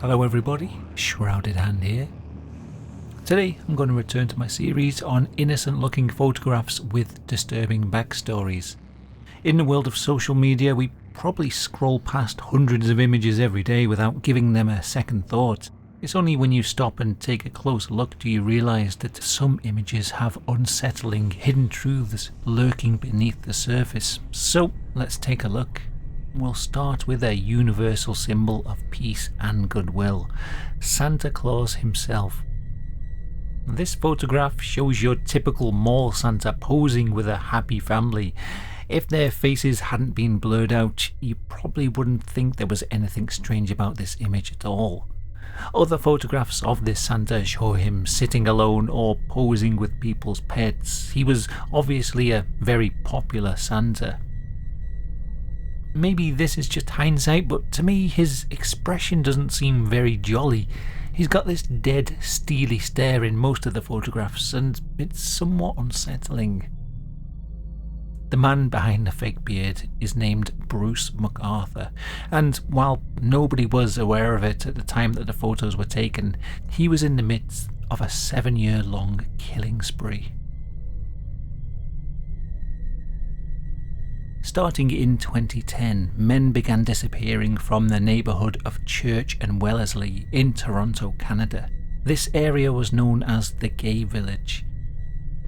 Hello everybody, Shrouded Hand here. Today I'm going to return to my series on innocent looking photographs with disturbing backstories. In the world of social media, we probably scroll past hundreds of images every day without giving them a second thought. It's only when you stop and take a closer look do you realise that some images have unsettling hidden truths lurking beneath the surface. So let's take a look. We'll start with a universal symbol of peace and goodwill, Santa Claus himself. This photograph shows your typical mall Santa posing with a happy family. If their faces hadn't been blurred out, you probably wouldn't think there was anything strange about this image at all. Other photographs of this Santa show him sitting alone or posing with people's pets. He was obviously a very popular Santa. Maybe this is just hindsight, but to me his expression doesn't seem very jolly. He's got this dead, steely stare in most of the photographs, and it's somewhat unsettling. The man behind the fake beard is named Bruce MacArthur, and while nobody was aware of it at the time that the photos were taken, he was in the midst of a 7-year-long killing spree. Starting in 2010, men began disappearing from the neighbourhood of Church and Wellesley in Toronto, Canada. This area was known as the Gay Village.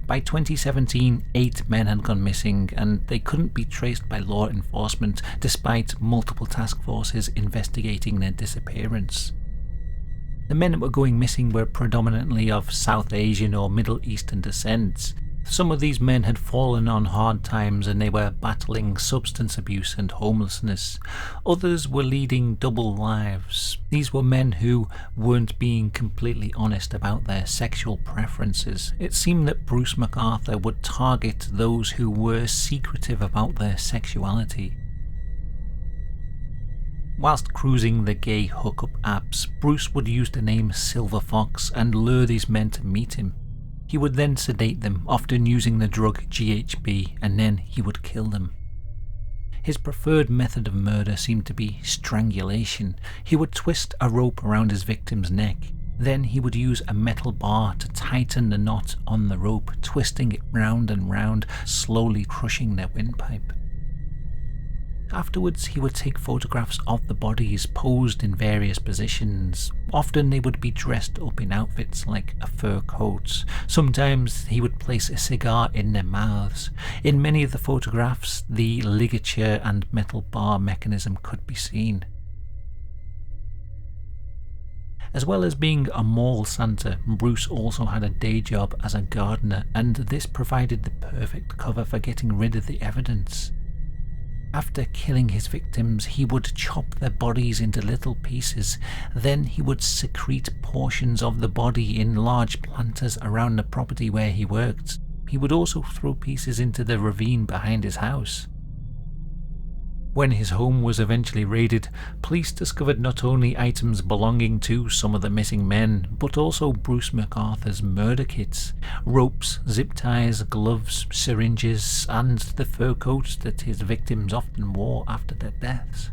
By 2017, 8 men had gone missing, and they couldn't be traced by law enforcement despite multiple task forces investigating their disappearance. The men that were going missing were predominantly of South Asian or Middle Eastern descent. Some of these men had fallen on hard times and they were battling substance abuse and homelessness. Others were leading double lives. These were men who weren't being completely honest about their sexual preferences. It seemed that Bruce MacArthur would target those who were secretive about their sexuality. Whilst cruising the gay hookup apps, Bruce would use the name Silver Fox and lure these men to meet him. He would then sedate them, often using the drug GHB, and then he would kill them. His preferred method of murder seemed to be strangulation. He would twist a rope around his victim's neck. Then he would use a metal bar to tighten the knot on the rope, twisting it round and round, slowly crushing their windpipe. Afterwards, he would take photographs of the bodies posed in various positions. Often they would be dressed up in outfits like a fur coat. Sometimes he would place a cigar in their mouths. In many of the photographs, the ligature and metal bar mechanism could be seen. As well as being a mall Santa, Bruce also had a day job as a gardener, and this provided the perfect cover for getting rid of the evidence. After killing his victims, he would chop their bodies into little pieces. Then he would secrete portions of the body in large planters around the property where he worked. He would also throw pieces into the ravine behind his house. When his home was eventually raided, police discovered not only items belonging to some of the missing men, but also Bruce MacArthur's murder kits: ropes, zip ties, gloves, syringes, and the fur coats that his victims often wore after their deaths.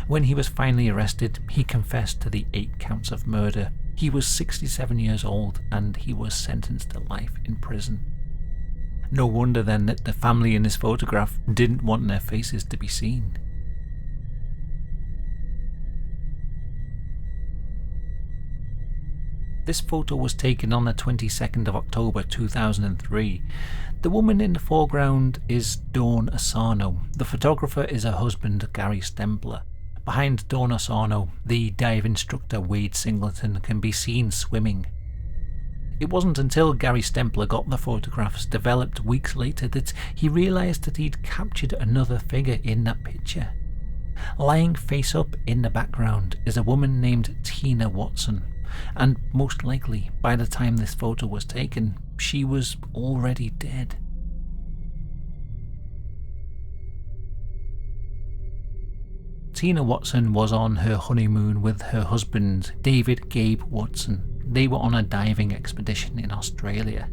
When he was finally arrested, he confessed to the 8 counts of murder. He was 67 years old and he was sentenced to life in prison. No wonder then that the family in this photograph didn't want their faces to be seen. This photo was taken on the 22nd of October 2003. The woman in the foreground is Dawn Asano. The photographer is her husband, Gary Stempler. Behind Dawn Asano, the dive instructor Wade Singleton can be seen swimming. It wasn't until Gary Stempler got the photographs developed weeks later that he realised that he'd captured another figure in that picture. Lying face up in the background is a woman named Tina Watson, and most likely, by the time this photo was taken, she was already dead. Tina Watson was on her honeymoon with her husband, David Gabe Watson. They were on a diving expedition in Australia.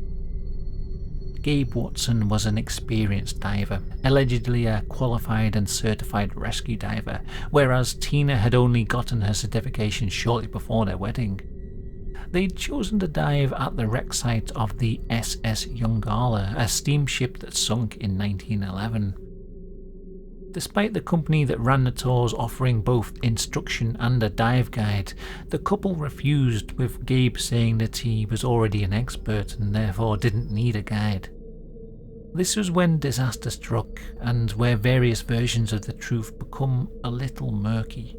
Gabe Watson was an experienced diver, allegedly a qualified and certified rescue diver, whereas Tina had only gotten her certification shortly before their wedding. They'd chosen to dive at the wreck site of the SS Jungala, a steamship that sunk in 1911. Despite the company that ran the tours offering both instruction and a dive guide, the couple refused, with Gabe saying that he was already an expert and therefore didn't need a guide. This was when disaster struck, and where various versions of the truth become a little murky.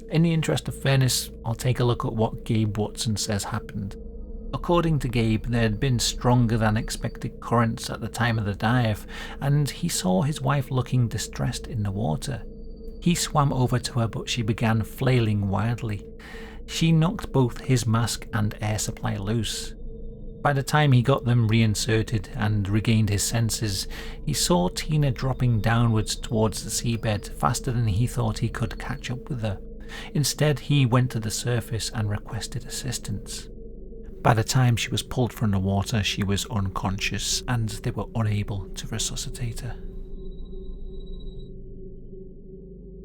In the interest of fairness, I'll take a look at what Gabe Watson says happened. According to Gabe, there had been stronger than expected currents at the time of the dive, and he saw his wife looking distressed in the water. He swam over to her, but she began flailing wildly. She knocked both his mask and air supply loose. By the time he got them reinserted and regained his senses, he saw Tina dropping downwards towards the seabed faster than he thought he could catch up with her. Instead, he went to the surface and requested assistance. By the time she was pulled from the water, she was unconscious and they were unable to resuscitate her.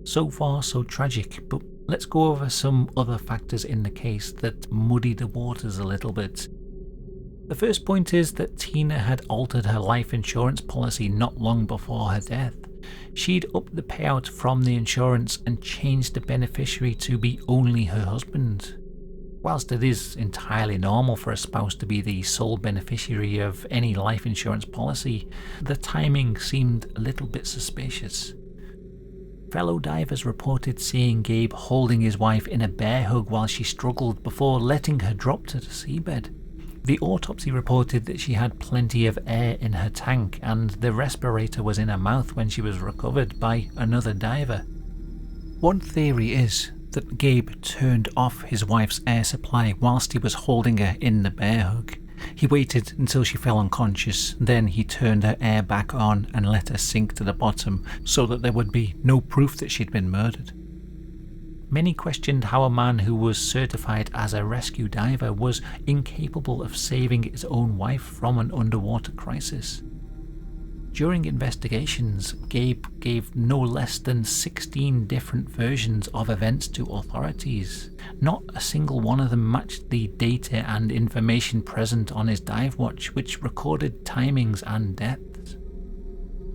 So far, so tragic, but let's go over some other factors in the case that muddy the waters a little bit. The first point is that Tina had altered her life insurance policy not long before her death. She'd upped the payout from the insurance and changed the beneficiary to be only her husband. Whilst it is entirely normal for a spouse to be the sole beneficiary of any life insurance policy, the timing seemed a little bit suspicious. Fellow divers reported seeing Gabe holding his wife in a bear hug while she struggled before letting her drop to the seabed. The autopsy reported that she had plenty of air in her tank and the respirator was in her mouth when she was recovered by another diver. One theory is that Gabe turned off his wife's air supply whilst he was holding her in the bear hug. He waited until she fell unconscious, then he turned her air back on and let her sink to the bottom so that there would be no proof that she'd been murdered. Many questioned how a man who was certified as a rescue diver was incapable of saving his own wife from an underwater crisis. During investigations, Gabe gave no less than 16 different versions of events to authorities. Not a single one of them matched the data and information present on his dive watch, which recorded timings and deaths.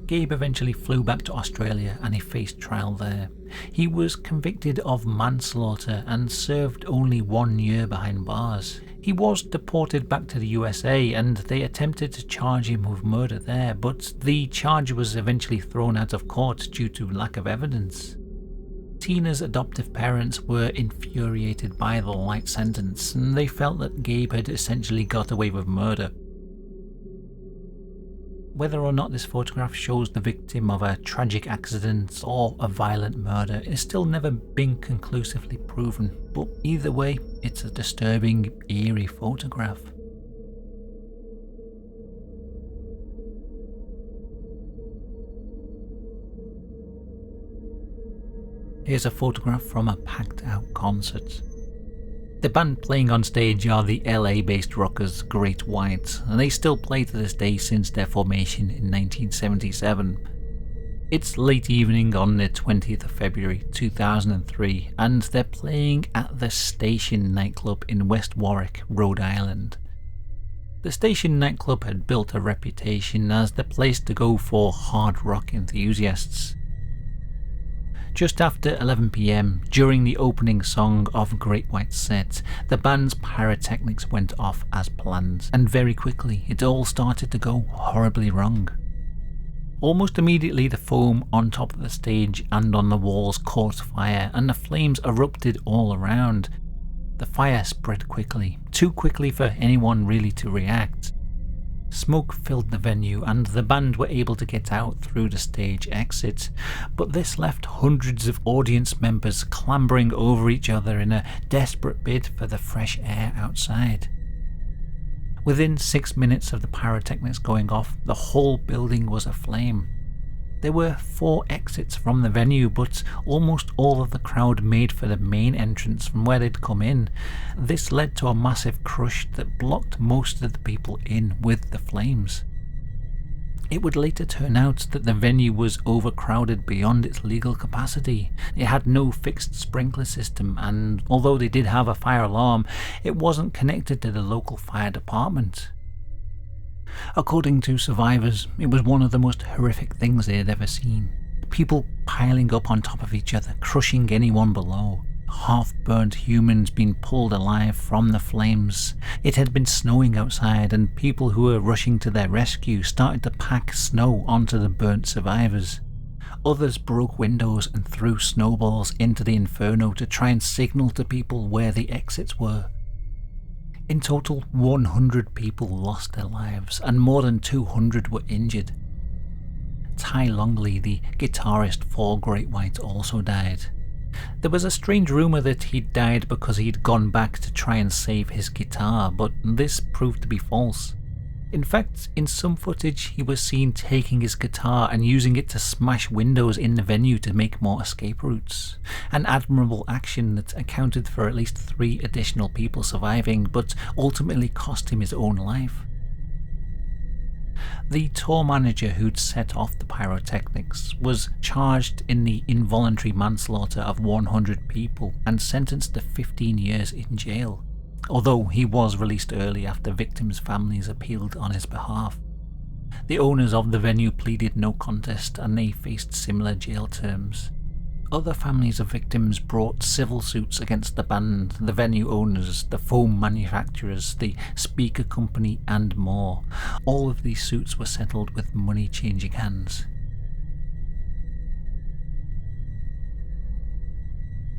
Gabe eventually flew back to Australia and he faced trial there. He was convicted of manslaughter and served only 1 year behind bars. He was deported back to the USA and they attempted to charge him with murder there, but the charge was eventually thrown out of court due to lack of evidence. Tina's adoptive parents were infuriated by the light sentence and they felt that Gabe had essentially got away with murder. Whether or not this photograph shows the victim of a tragic accident or a violent murder is still never been conclusively proven, but either way, it's a disturbing, eerie photograph. Here's a photograph from a packed out concert. The band playing on stage are the LA-based rockers Great White, and they still play to this day since their formation in 1977. It's late evening on the 20th of February 2003, and they're playing at the Station nightclub in West Warwick, Rhode Island. The Station nightclub had built a reputation as the place to go for hard rock enthusiasts. Just after 11 PM, during the opening song of Great White's set, the band's pyrotechnics went off as planned, and very quickly it all started to go horribly wrong. Almost immediately the foam on top of the stage and on the walls caught fire and the flames erupted all around. The fire spread quickly, too quickly for anyone really to react. Smoke filled the venue and the band were able to get out through the stage exit, but this left hundreds of audience members clambering over each other in a desperate bid for the fresh air outside. Within 6 minutes of the pyrotechnics going off, the whole building was aflame. There were 4 exits from the venue, but almost all of the crowd made for the main entrance from where they'd come in. This led to a massive crush that blocked most of the people in with the flames. It would later turn out that the venue was overcrowded beyond its legal capacity. It had no fixed sprinkler system, and although they did have a fire alarm, it wasn't connected to the local fire department. According to survivors, it was one of the most horrific things they had ever seen. People piling up on top of each other, crushing anyone below. Half-burnt humans being pulled alive from the flames. It had been snowing outside, and people who were rushing to their rescue started to pack snow onto the burnt survivors. Others broke windows and threw snowballs into the inferno to try and signal to people where the exits were. In total, 100 people lost their lives, and more than 200 were injured. Ty Longley, the guitarist for Great White, also died. There was a strange rumour that he'd died because he'd gone back to try and save his guitar, but this proved to be false. In fact, in some footage he was seen taking his guitar and using it to smash windows in the venue to make more escape routes. An admirable action that accounted for at least 3 additional people surviving, but ultimately cost him his own life. The tour manager who'd set off the pyrotechnics was charged in the involuntary manslaughter of 100 people and sentenced to 15 years in jail, although he was released early after victims' families appealed on his behalf. The owners of the venue pleaded no contest and they faced similar jail terms. Other families of victims brought civil suits against the band, the venue owners, the foam manufacturers, the speaker company, and more. All of these suits were settled with money changing hands.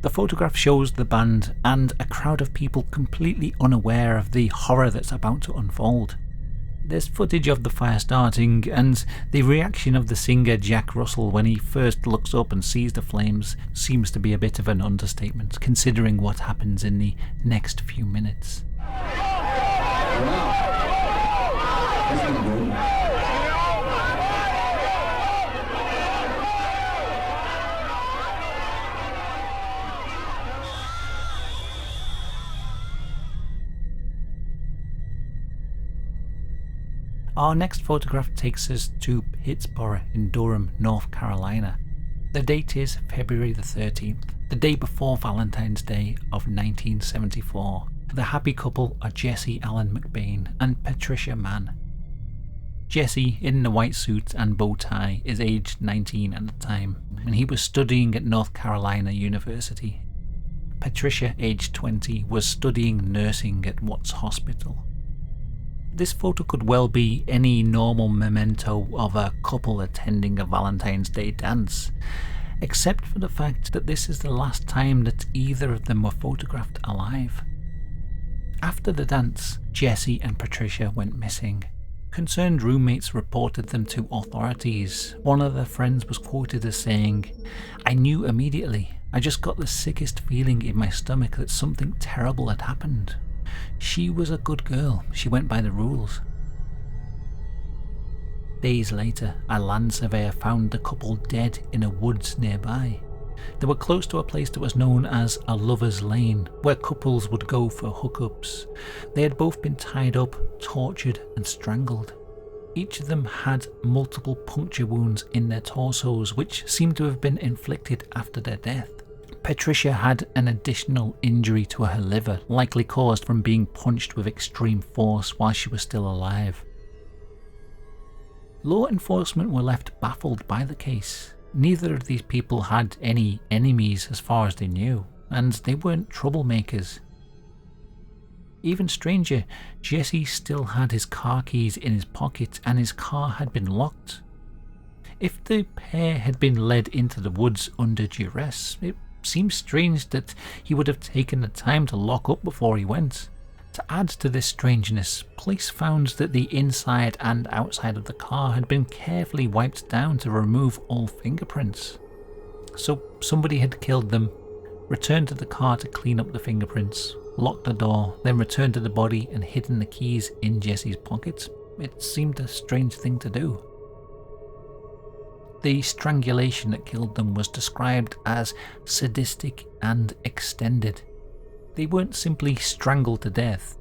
The photograph shows the band and a crowd of people completely unaware of the horror that's about to unfold. There's footage of the fire starting, and the reaction of the singer Jack Russell when he first looks up and sees the flames seems to be a bit of an understatement, considering what happens in the next few minutes. Our next photograph takes us to Pittsburgh in Durham, North Carolina. The date is February the 13th, the day before Valentine's Day of 1974. The happy couple are Jesse Allen McBain and Patricia Mann. Jesse, in the white suit and bow tie, is aged 19 at the time, and he was studying at North Carolina University. Patricia, aged 20, was studying nursing at Watts Hospital. This photo could well be any normal memento of a couple attending a Valentine's Day dance, except for the fact that this is the last time that either of them were photographed alive. After the dance, Jesse and Patricia went missing. Concerned roommates reported them to authorities. One of their friends was quoted as saying, "I knew immediately. I just got the sickest feeling in my stomach that something terrible had happened. She was a good girl. She went by the rules." Days later, a land surveyor found the couple dead in a woods nearby. They were close to a place that was known as a lover's lane, where couples would go for hookups. They had both been tied up, tortured, and strangled. Each of them had multiple puncture wounds in their torsos, which seemed to have been inflicted after their death. Patricia had an additional injury to her liver, likely caused from being punched with extreme force while she was still alive. Law enforcement were left baffled by the case. Neither of these people had any enemies as far as they knew, and they weren't troublemakers. Even stranger, Jesse still had his car keys in his pocket and his car had been locked. If the pair had been led into the woods under duress, it seems strange that he would have taken the time to lock up before he went. To add to this strangeness, police found that the inside and outside of the car had been carefully wiped down to remove all fingerprints. So somebody had killed them, returned to the car to clean up the fingerprints, locked the door, then returned to the body and hidden the keys in Jesse's pockets. It seemed a strange thing to do. The strangulation that killed them was described as sadistic and extended. They weren't simply strangled to death.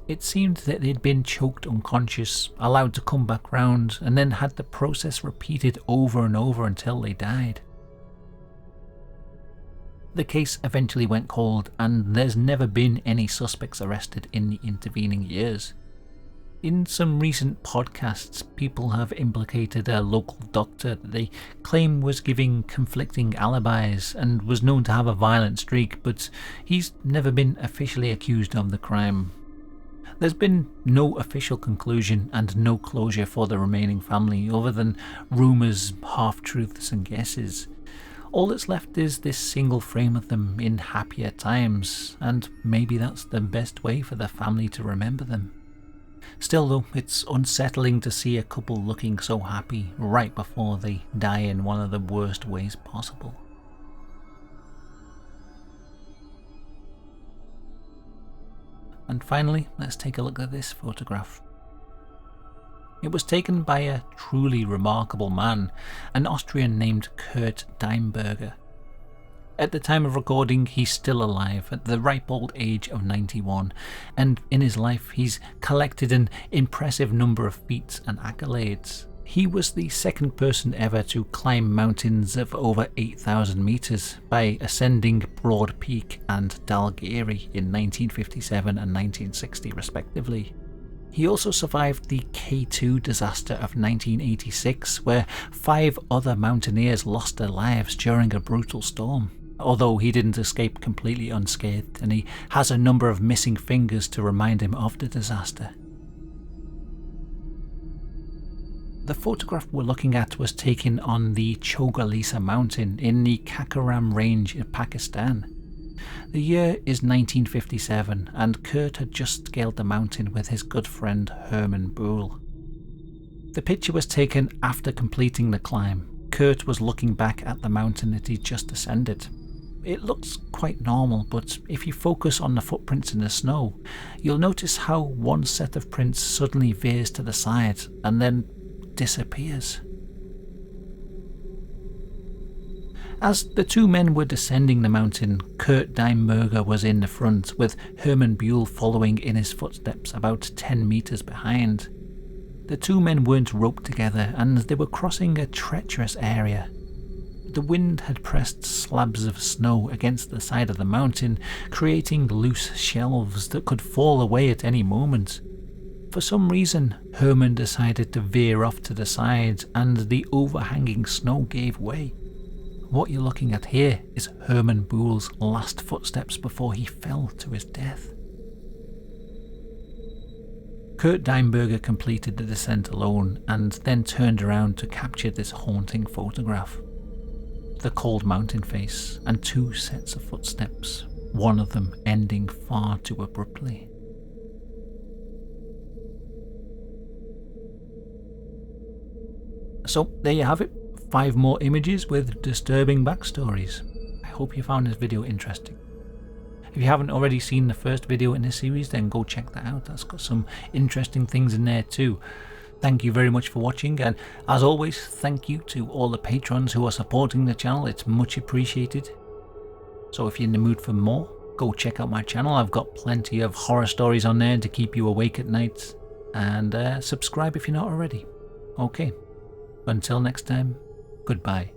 It seemed that they'd been choked unconscious, allowed to come back round, and then had the process repeated over and over until they died. The case eventually went cold, and there's never been any suspects arrested in the intervening years. In some recent podcasts, people have implicated a local doctor that they claim was giving conflicting alibis and was known to have a violent streak, but he's never been officially accused of the crime. There's been no official conclusion and no closure for the remaining family other than rumours, half-truths and guesses. All that's left is this single frame of them in happier times, and maybe that's the best way for the family to remember them. Still though, it's unsettling to see a couple looking so happy right before they die in one of the worst ways possible. And finally, let's take a look at this photograph. It was taken by a truly remarkable man, an Austrian named Kurt Deimberger. At the time of recording, he's still alive at the ripe old age of 91, and in his life he's collected an impressive number of feats and accolades. He was the second person ever to climb mountains of over 8,000 meters by ascending Broad Peak and Dalgary in 1957 and 1960 respectively. He also survived the K2 disaster of 1986, where 5 other mountaineers lost their lives during a brutal storm, although he didn't escape completely unscathed, and he has a number of missing fingers to remind him of the disaster. The photograph we're looking at was taken on the Chogalisa mountain in the Kakaram range in Pakistan. The year is 1957, and Kurt had just scaled the mountain with his good friend Herman Buhl. The picture was taken after completing the climb. Kurt was looking back at the mountain that he'd just ascended. It looks quite normal, but if you focus on the footprints in the snow, you'll notice how one set of prints suddenly veers to the side and then disappears. As the two men were descending the mountain, Kurt Deimberger was in the front, with Herman Buhl following in his footsteps about 10 meters behind. The two men weren't roped together, and they were crossing a treacherous area. The wind had pressed slabs of snow against the side of the mountain, creating loose shelves that could fall away at any moment. For some reason, Herman decided to veer off to the side, and the overhanging snow gave way. What you're looking at here is Herman Buhl's last footsteps before he fell to his death. Kurt Deimberger completed the descent alone and then turned around to capture this haunting photograph. The cold mountain face and 2 sets of footsteps, one of them ending far too abruptly. So there you have it. 5 more images with disturbing backstories. I hope you found this video interesting. If you haven't already seen the first video in this series, then go check that out. That's got some interesting things in there too. Thank you very much for watching, and as always, thank you to all the patrons who are supporting the channel. It's much appreciated. So if you're in the mood for more, go check out my channel. I've got plenty of horror stories on there to keep you awake at night, and subscribe if you're not already. Okay, until next time, goodbye.